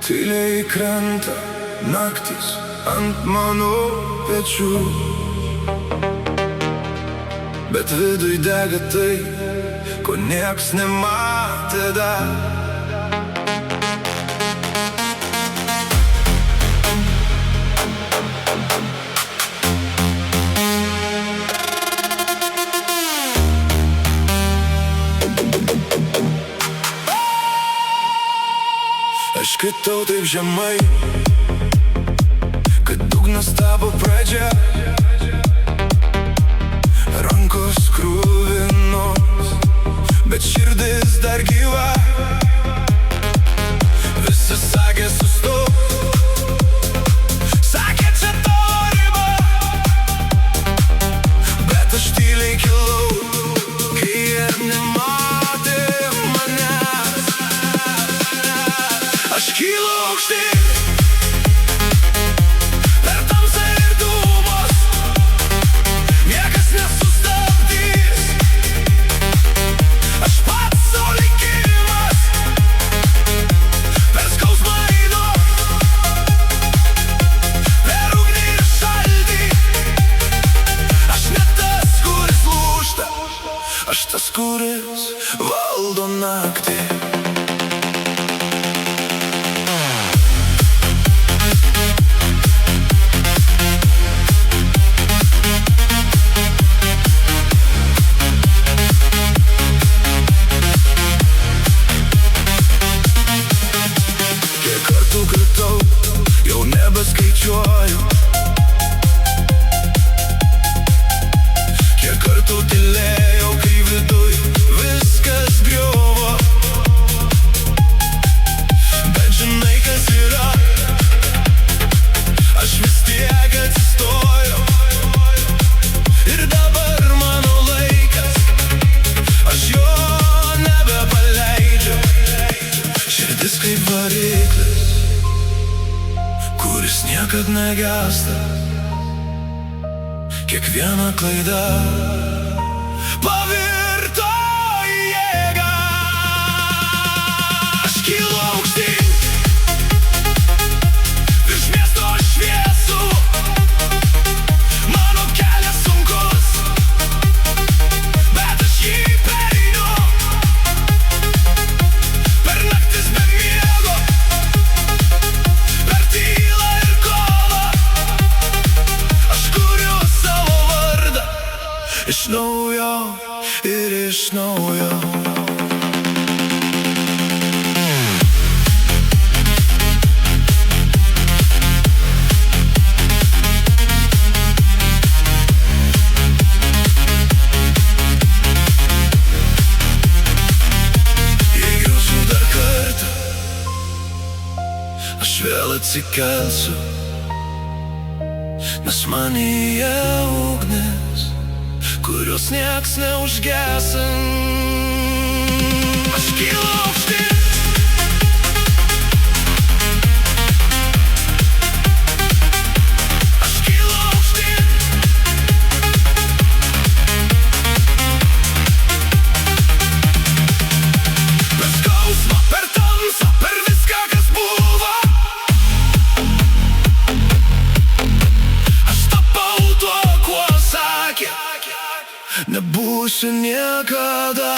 Tyliai krenta naktys ant mano pečių, bet viduj dega tai, ko nieks nematė dar. Aš kritau taip žemai, kad dugnas tapo pradžia. Rankos kruvinos, bet širdis dar gyva. Visi sakė sustok, sakė čia tavo riba, bet aš tyliai kilau, kai jie nematė manęs. Aš kylu aukštyn, per tamsą ir dūmus, niekas nesustabdys. Aš pats sau likimas, per skausmą einu, per ugnį ir šaltį. Aš ne tas, kuris lūžta, aš tas, kuris valdo naktį. Kritau, jau nebeskaičiuoju, kiek kartų tylėjau, kai viduj viskas griuvo. Bet žinai, kas yra, aš vis tiek atsistojau. Ir dabar mano laikas, aš jo nebepaleidžiu. Širdis kaip variklis, kuris niekad negęsta. Kiekviena klaida pavirto į jėgą. Aš kylu aukštyn, virš miesto šviesų. Mano kelias sunkus, bet aš jį pereinu. Per naktis be miego, per tylą ir kovą, aš kuriu savo vardą iš naujo ir iš naujo. Jei griūsiu dar kartą, aš vėl atsikelsiu, nes manyje ugnis, kurios nieks neužgesin. Aš kylu aukštyn, aš kylu aukštyn. Per skausmą, per tamsą, per viską, kas buvo. Aš tapau tuo, kuo sakė nebūsiu niekada.